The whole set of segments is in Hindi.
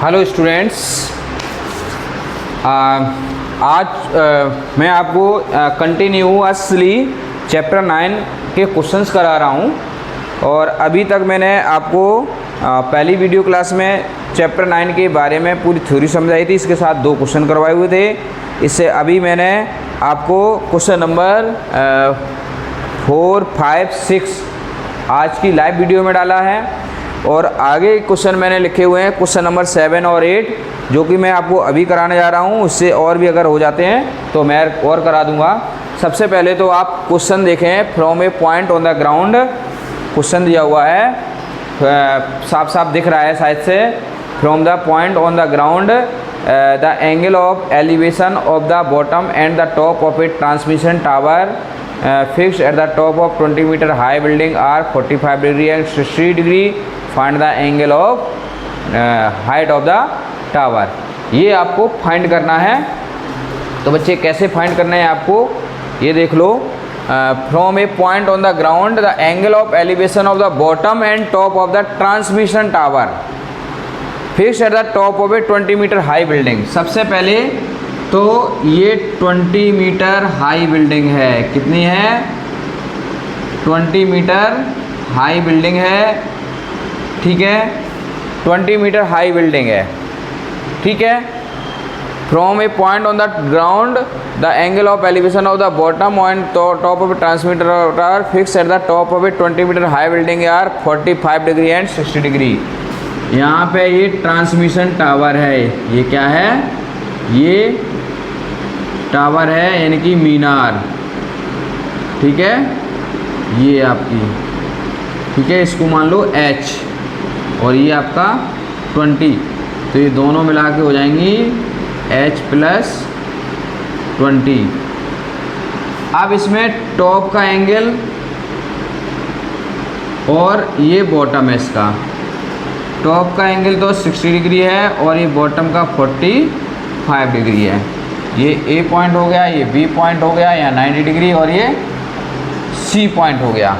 हेलो स्टूडेंट्स, आज मैं आपको कंटिन्यूअसली चैप्टर 9 के क्वेश्चंस करा रहा हूं। और अभी तक मैंने आपको पहली वीडियो क्लास में चैप्टर 9 के बारे में पूरी थ्योरी समझाई थी, इसके साथ 2 क्वेश्चन करवाए हुए थे। इससे अभी मैंने आपको क्वेश्चन नंबर 4, 5, 6 आज की लाइव वीडियो में डाला है। और आगे क्वेश्चन मैंने लिखे हुए हैं क्वेश्चन नंबर 7 और 8, जो कि मैं आपको अभी कराने जा रहा हूं। उससे और भी अगर हो जाते हैं तो मैं और करा दूंगा। सबसे पहले तो आप क्वेश्चन देखें। From a point on the ground question दिया हुआ है, साफ साफ दिख रहा है शायद से। From the point on the ground the angle of elevation of the bottom and the top of a transmission tower fixed at the top of 20 metre high building are 45 degree and 60 degree. Find the angle of height of the tower. ये आपको फाइंड करना है। तो बच्चे कैसे फाइंड करना है आपको, ये देख लो। From a point on the ground the angle of elevation of the bottom and top of the transmission tower fixed at the top of a 20 metre high building. सबसे पहले तो ये 20 मीटर हाई बिल्डिंग है। कितनी है? 20 मीटर हाई बिल्डिंग है। ठीक है, 20 मीटर हाई बिल्डिंग है। ठीक है। From a point on the ground the angle of elevation of the bottom and top of transmitter tower fix at the top of a 20 metre high building are 45 degree and 60 degree. यहाँ पे ये ट्रांसमिशन टावर है। ये क्या है? ये टावर है, यानी कि मीनार। ठीक है, ये आपकी, ठीक है, इसको मान लो H और ये आपका 20, तो ये दोनों मिला के हो जाएंगी H + 20। अब इसमें टॉप का एंगल और ये बॉटम है इसका। टॉप का एंगल तो 60 डिग्री है और ये बॉटम का 45 डिग्री है। ये A पॉइंट हो गया, ये B पॉइंट हो गया, यहाँ 90 डिग्री, और ये C पॉइंट हो गया।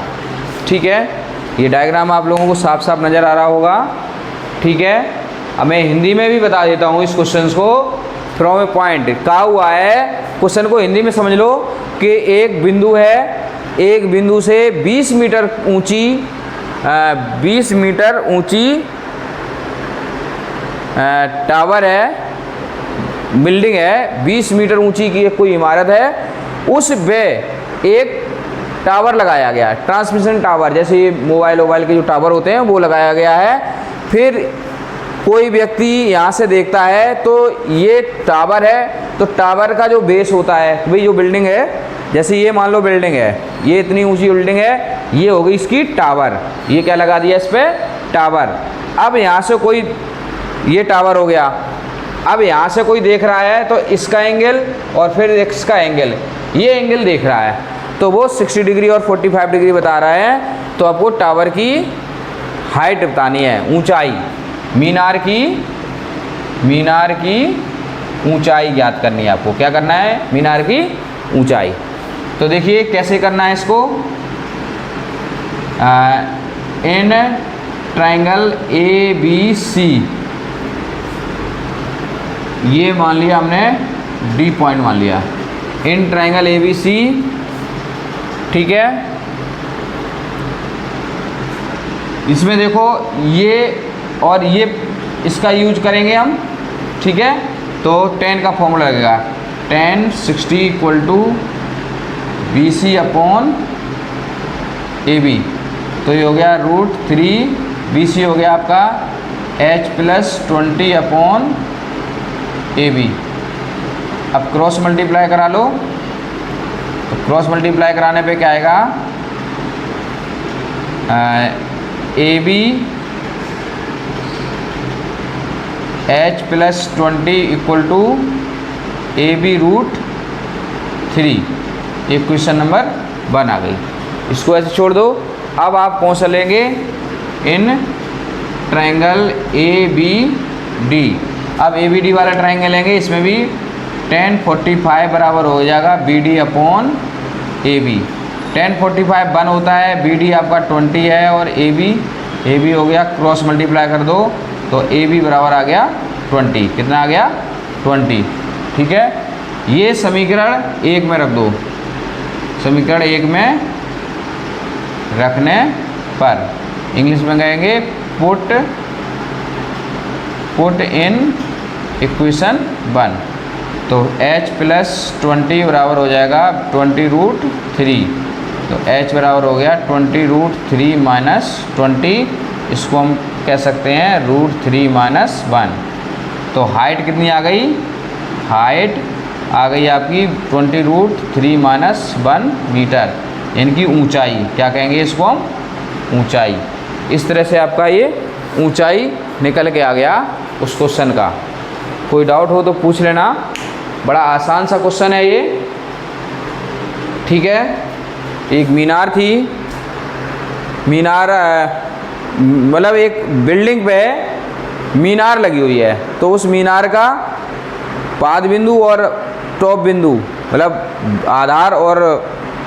ठीक है, ये डायग्राम आप लोगों को साफ साफ नज़र आ रहा होगा। ठीक है, अब मैं हिंदी में भी बता देता हूँ इस क्वेश्चन को। फ्रॉम ए पॉइंट कहा हुआ है, क्वेश्चन को हिंदी में समझ लो कि एक बिंदु है, एक बिंदु से 20 मीटर ऊंची 20 मीटर ऊंची टावर है, बिल्डिंग है, 20 मीटर ऊंची की कोई इमारत है। उस पे एक टावर लगाया गया है, ट्रांसमिशन टावर, जैसे ये मोबाइल के जो टावर होते हैं वो लगाया गया है। फिर कोई व्यक्ति यहाँ से देखता है तो ये टावर है, तो टावर का जो बेस होता है, भाई जो बिल्डिंग है, जैसे ये मान लो बिल्डिंग है, ये इतनी ऊंची बिल्डिंग है, ये हो गई इसकी टावर। ये क्या लगा दिया इस पर? टावर। अब यहाँ से कोई, ये टावर हो गया, अब यहाँ से कोई देख रहा है तो इसका एंगल और फिर इसका एंगल, ये एंगल देख रहा है, तो वो 60 डिग्री और 45 डिग्री बता रहा है। तो आपको टावर की हाइट बतानी है, ऊंचाई, मीनार की ऊंचाई ज्ञात करनी है आपको। क्या करना है? मीनार की ऊंचाई। तो देखिए कैसे करना है इसको। इन ट्रायंगल ABC, ये मान लिया हमने D पॉइंट मान लिया। इन ट्रायंगल ABC, ठीक है, इसमें देखो ये और ये, इसका यूज करेंगे हम। ठीक है, तो tan का फॉर्मूला लगेगा, tan 60 = BC / AB। तो ये हो गया √3 BC हो गया आपका H + 20 / AB। अब क्रॉस मल्टीप्लाई करा लो, तो क्रॉस मल्टीप्लाई कराने पे क्या आएगा? AB H + 20 = AB √3। ये क्वेश्चन नंबर 1 आ गई। इसको ऐसे छोड़ दो। अब आप कौन सा लेंगे? In triangle ABD। अब ABD वाला ट्रायंगल लेंगे, इसमें भी tan 45 बराबर हो जाएगा BD / AB। tan 45 1 होता है, BD आपका 20 है, और AB हो गया, क्रॉस मल्टीप्लाई कर दो तो AB बराबर आ गया 20, कितना आ गया 20, ठीक है। ये समीकरण 1 में रख दो, समीकरण 1 में रखने पर इंग्लिश में कहेंगे पुट इन इक्वेशन 1, तो h प्लस 20 बराबर हो जाएगा 20√3, तो h बराबर हो गया 20√3 माइनस 20, इसको हम कह सकते हैं √3 - 1। तो हाइट कितनी आ गई, हाइट आ गई आपकी 20√3 - 1 मीटर, इनकी ऊंचाई, क्या कहेंगे इसको हम, ऊंचाई। इस तरह से आपका ये ऊंचाई निकल के आ गया उस क्वेश्चन का। कोई डाउट हो तो पूछ लेना, बड़ा आसान सा क्वेश्चन है ये, ठीक है। एक मीनार थी, मीनार मतलब एक बिल्डिंग पे मीनार लगी हुई है, तो उस मीनार का पाद बिंदु और टॉप बिंदु मतलब आधार और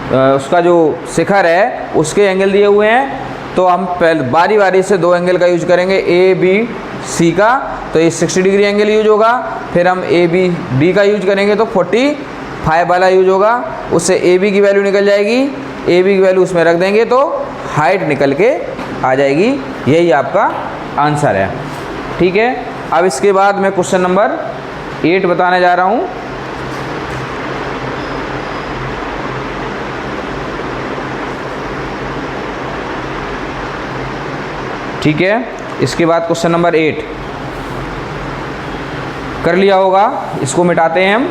उसका जो शिखर है उसके एंगल दिए हुए हैं। तो हम पहले बारी बारी से दो एंगल का यूज करेंगे, ए बी सी का, तो ये 60 डिग्री एंगल यूज होगा। फिर हम ए बी डी का यूज करेंगे तो 45 वाला यूज होगा, उससे ए बी की वैल्यू निकल जाएगी, ए बी की वैल्यू उसमें रख देंगे तो हाइट निकल के आ जाएगी। यही आपका आंसर है, ठीक है। अब इसके बाद मैं क्वेश्चन नंबर 8 बताने जा रहा हूँ। ठीक है, इसके बाद क्वेश्चन नंबर 8 कर लिया होगा, इसको मिटाते हैं हम।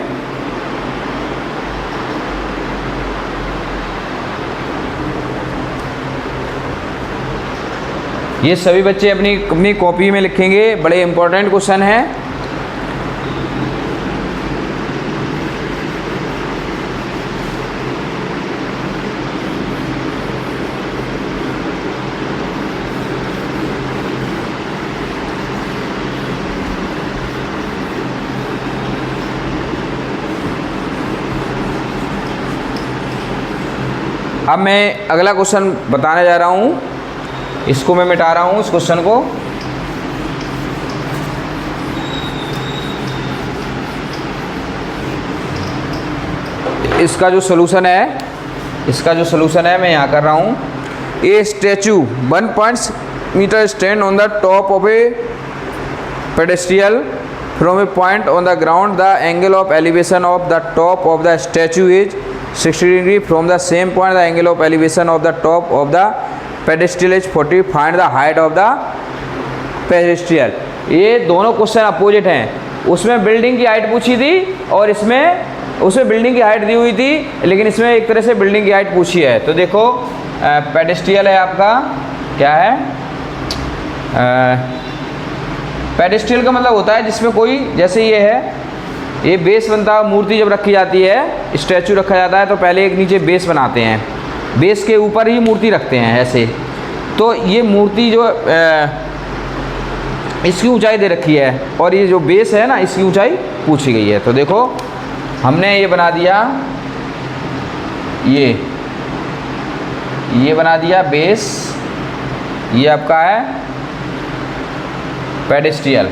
ये सभी बच्चे अपनी कॉपी में लिखेंगे, बड़े इंपॉर्टेंट क्वेश्चन है। अब मैं अगला क्वेश्चन बताने जा रहा हूँ, इसको मैं मिटा रहा हूँ इस क्वेश्चन को। इसका जो सलूशन है, मैं यहाँ कर रहा हूँ। A statue 1 metre stand on the top of a pedestal from a point on the ground, the angle of elevation of the top of the statue is 60 degree from the same point, the angle of elevation of the top of the pedestal is 40, find the height of the pedestal. ये दोनों क्वेश्चन अपोजिट हैं। उसमें बिल्डिंग की हाइट पूछी थी और उसमें बिल्डिंग की हाइट दी हुई थी, लेकिन इसमें एक तरह से बिल्डिंग की हाइट पूछी है। तो देखो पेडेस्ट्रियल है आपका, क्या है, पेडेस्ट्रियल का मतलब होता है जिसमें कोई, जैसे ये है, ये बेस बनता है, मूर्ति जब रखी जाती है, स्टैचू रखा जाता है तो पहले एक नीचे बेस बनाते हैं, बेस के ऊपर ही मूर्ति रखते हैं ऐसे। तो ये मूर्ति जो इसकी ऊंचाई दे रखी है और ये जो बेस है ना, इसकी ऊंचाई पूछी गई है। तो देखो हमने ये बना दिया, ये बना दिया बेस, ये आपका है पेडेस्ट्रियल,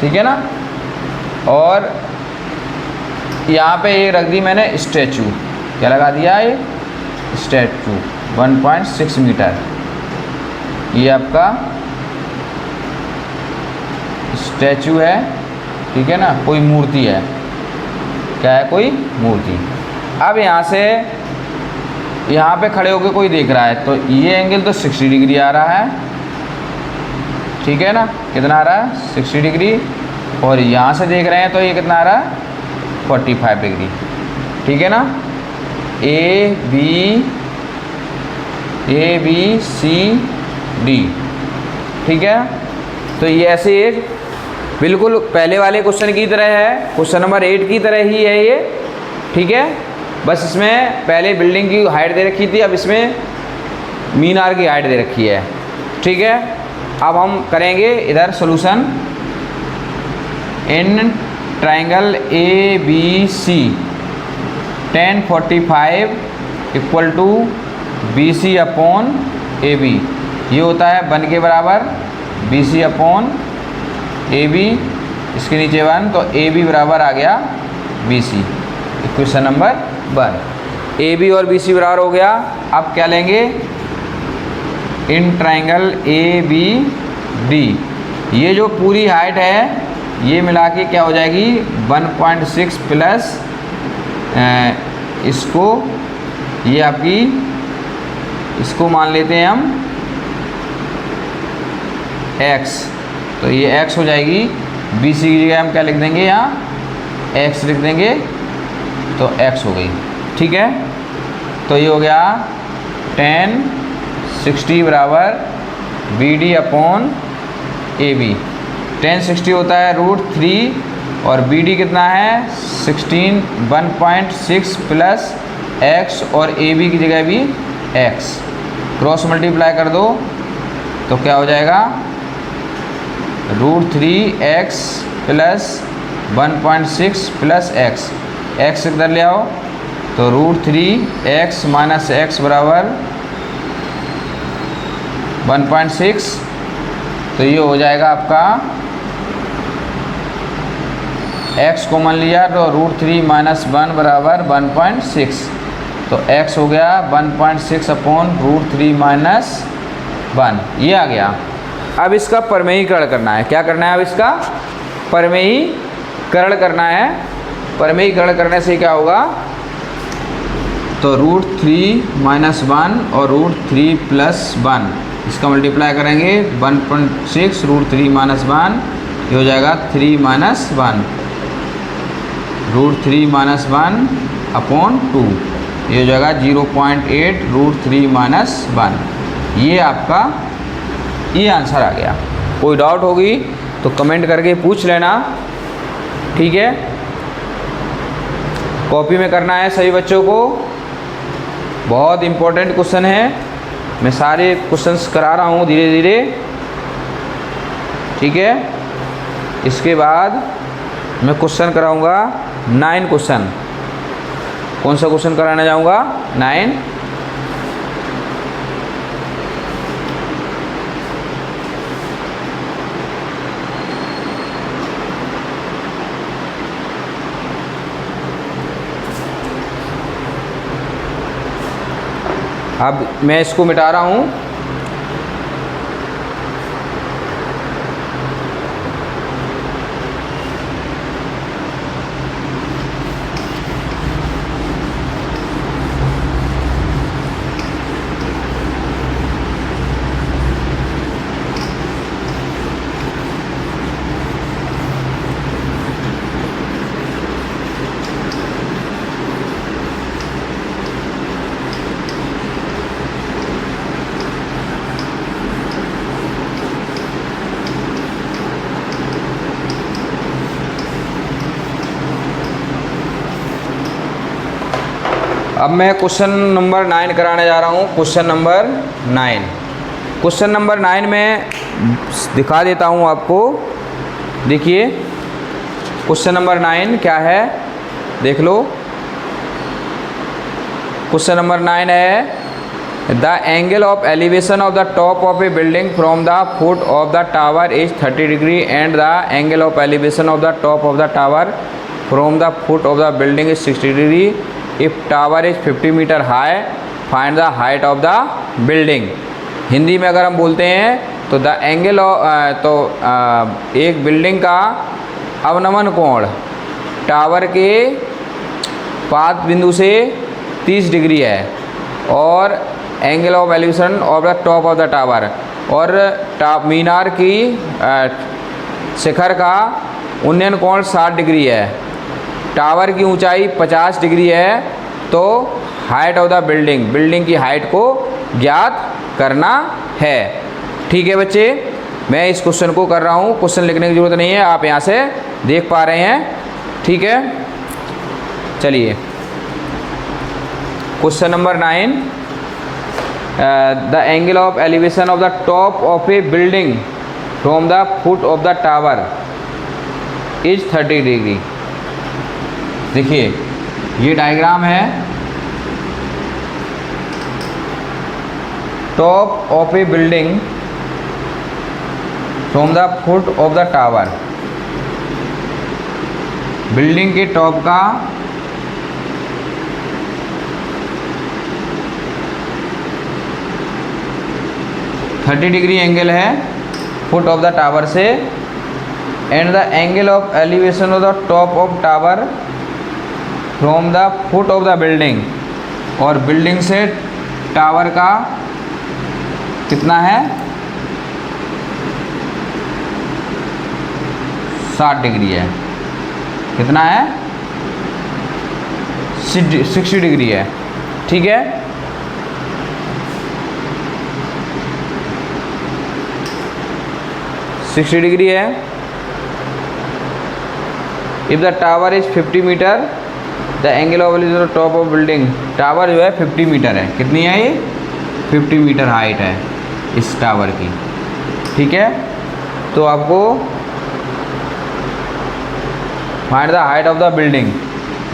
ठीक है ना। और यहाँ पे ये रख दी मैंने स्टैचू, क्या लगा दिया, ये स्टैचू 1.6 मीटर, ये आपका स्टैचू है, ठीक है ना, कोई मूर्ति है, क्या है, कोई मूर्ति। अब यहाँ से यहाँ पे खड़े होकर कोई देख रहा है तो ये एंगल तो 60 डिग्री आ रहा है, ठीक है ना, कितना आ रहा है, 60 डिग्री। और यहाँ से देख रहे हैं तो ये कितना आ रहा है, 45 डिग्री, ठीक है ना। ए बी सी डी, ठीक है। तो ये ऐसे एक बिल्कुल पहले वाले क्वेश्चन की तरह है, क्वेश्चन नंबर 8 की तरह ही है ये, ठीक है। बस इसमें पहले बिल्डिंग की हाइट दे रखी थी, अब इसमें मीनार की हाइट दे रखी है, ठीक है। अब हम करेंगे इधर solution. In triangle A B C tan 45 equal to B C upon A B, ये होता है 1 के बराबर BC अपॉन AB, इसके नीचे 1, तो AB बराबर आ गया BC। इक्वेशन नंबर 1, AB और BC बराबर हो गया। अब क्या लेंगे, इन ट्राइंगल ABD, ये जो पूरी हाइट है ये मिला के क्या हो जाएगी 1.6 प्लस इसको, ये आपकी, इसको मान लेते हैं हम x, तो ये x हो जाएगी। BC की जगह हम क्या लिख देंगे, यहाँ x लिख देंगे, तो x हो गई। ठीक है, तो ये हो गया 10 60 बराबर BD अपॉन AB। 10 60 होता है √3 और BD कितना है 16, 1.6 प्लस x और AB की जगह भी x, क्रॉस मल्टीप्लाई कर दो तो क्या हो जाएगा √3x प्लस 1.6 प्लस x इधर ले आओ, तो √3x माइनस x बराबर 1.6, तो ये हो जाएगा आपका x को मान लिया तो √3 माइनस 1 बराबर 1.6, तो x हो गया 1.6 अपॉन √3 माइनस 1, ये आ गया। अब इसका परमेयीकरण करना है। क्या करना है, अब इसका परमेयीकरण करना है। परमेयीकरण करने से क्या होगा, तो √3 माइनस 1 और √3 प्लस 1, इसका मल्टीप्लाई करेंगे 1.6 √3 माइनस 1, ये हो जाएगा 3 माइनस 1, √3 माइनस 1 अपॉन 2, ये हो जाएगा 0.8 √3 माइनस 1। ये आपका ये आंसर आ गया। कोई डाउट होगी तो कमेंट करके पूछ लेना, ठीक है। कॉपी में करना है सभी बच्चों को, बहुत इम्पोर्टेंट क्वेश्चन है। मैं सारे क्वेश्चंस करा रहा हूँ धीरे धीरे, ठीक है। इसके बाद मैं क्वेश्चन कराऊंगा 9 क्वेश्चन। कौन सा क्वेश्चन कराने जाऊंगा, 9। अब मैं इसको मिटा रहा हूँ। अब मैं क्वेश्चन नंबर 9 कराने जा रहा हूँ। क्वेश्चन नंबर 9, क्वेश्चन नंबर 9 में दिखा देता हूँ आपको। देखिए क्वेश्चन नंबर 9 क्या है, देख लो। क्वेश्चन नंबर 9 है the angle of elevation of the top of a building from the foot of the tower is 30 degree and the angle of elevation of the top of the tower from the foot of the building is 60 degree. If tower is 50 metre high find the height of the building. Hindi में अगर हम बोलते हैं तो द एंगल एक बिल्डिंग का अवनमन कोण टावर के पाद बिंदु से 30 डिग्री है और angle of elevation of the top of the tower, और मीनार की शिखर का उन्नयन कोण 60 डिग्री है। टावर की ऊंचाई 50 डिग्री है, तो हाइट ऑफ द बिल्डिंग की हाइट को ज्ञात करना है। ठीक है बच्चे, मैं इस क्वेश्चन को कर रहा हूँ, क्वेश्चन लिखने की ज़रूरत नहीं है, आप यहाँ से देख पा रहे हैं। ठीक है, चलिए question number 9, the angle of elevation of the top of a building from the foot of the tower is 30 degree. देखिए ये डायग्राम है, top of a building from the foot of the tower. Building के टॉप का थर्टी डिग्री एंगल है फुट ऑफ द टावर से, and the angle of elevation of the top of tower from the foot of the building, और बिल्डिंग से टावर का कितना है 60 डिग्री है। कितना है 60 डिग्री है। ठीक है, सिक्सटी डिग्री है। If the tower is 50 metre the angle of elevation top of building, tower जो है 50 मीटर है। कितनी है ये 50 मीटर हाइट है इस टावर की। ठीक है, तो आपको find the height of the building,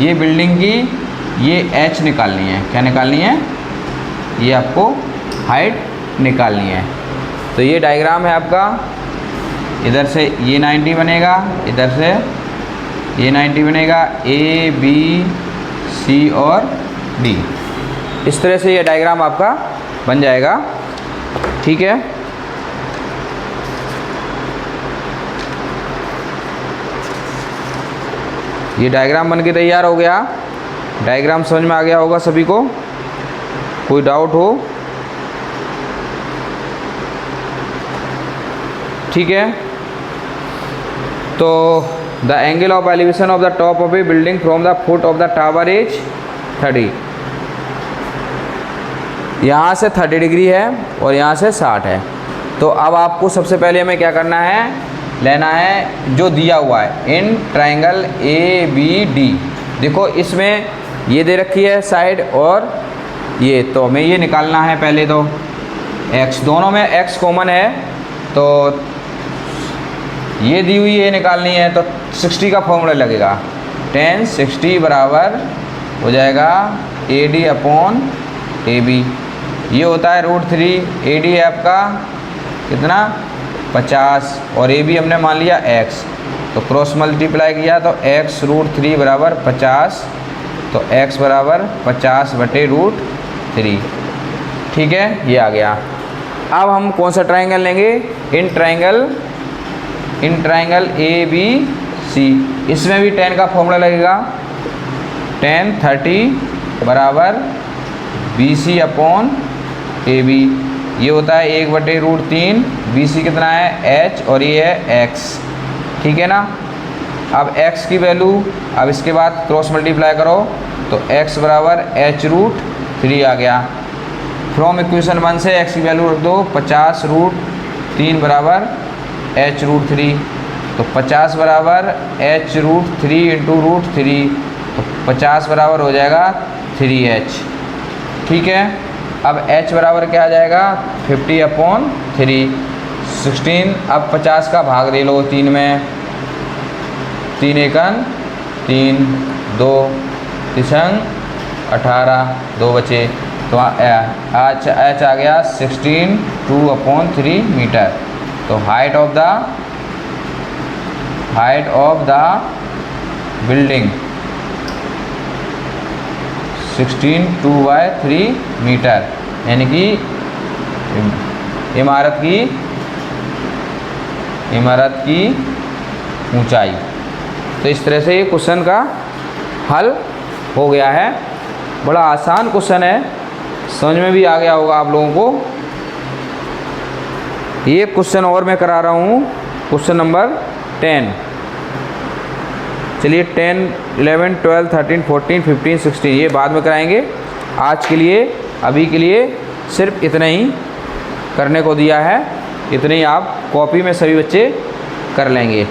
ये बिल्डिंग की ये h निकालनी है। क्या निकालनी है, ये आपको हाइट निकालनी है। तो ये डायग्राम है आपका, इधर से ये 90 बनेगा, इधर से ये 90 बनेगा, A B C और D। इस तरह से ये डायग्राम आपका बन जाएगा। ठीक है, ये डायग्राम बन के तैयार हो गया। डायग्राम समझ में आ गया होगा सभी को, कोई डाउट हो? ठीक है, तो the angle of elevation of the top of a building from the foot of the tower is 30। यहाँ से 30 डिग्री है और यहाँ से 60 है। तो अब आपको सबसे पहले हमें क्या करना है, लेना है जो दिया हुआ है इन ट्रायंगल ABD। देखो इसमें ये दे रखी है साइड और ये, तो हमें ये निकालना है पहले। तो x, दोनों में x कॉमन है, तो ये दी हुई ये निकालनी है। तो 60 का फॉर्मूला लगेगा, tan 60 बराबर हो जाएगा AD अपॉन AB। ये होता है √3। AD है आपका कितना 50 और AB हमने मान लिया x, तो क्रॉस मल्टीप्लाई किया तो x √3 बराबर 50, तो x बराबर 50 बटे √3। ठीक है, ये आ गया। अब हम कौन सा ट्रायंगल लेंगे, इन ट्रायंगल ABC। इसमें भी tan का फॉर्मूला लगेगा, tan 30 बराबर BC अपॉन AB। ये होता है 1 बटे √3। BC कितना है h और ये है x। ठीक है ना। अब x की वैल्यू, अब इसके बाद क्रॉस मल्टीप्लाई करो तो x बराबर h√3 आ गया। फ्रॉम इक्वेशन 1 से x की वैल्यू रख दो, 50√3 बराबर h√3, तो 50 बराबर h√3 इंटू √3, तो 50 बराबर हो जाएगा 3h। ठीक है, अब h बराबर क्या आ जाएगा 50 अपॉन 3, 16। अब 50 का भाग दे लो 3 में, 3 एकन 3, 2 3 18, 2 बचे, तो h आ गया 16 2/3 मीटर। तो height of the building 16 2/3 metre, यानी कि इमारत की ऊंचाई। तो इस तरह से ये क्वेश्चन का हल हो गया है। बड़ा आसान क्वेश्चन है, समझ में भी आ गया होगा आप लोगों को। ये क्वेश्चन और मैं करा रहा हूँ, क्वेश्चन नंबर 10। चलिए 10, 11, 12, 13, 14, 15, 16 ये बाद में कराएंगे। आज के लिए, अभी के लिए सिर्फ इतना ही करने को दिया है, इतने ही आप कॉपी में सभी बच्चे कर लेंगे।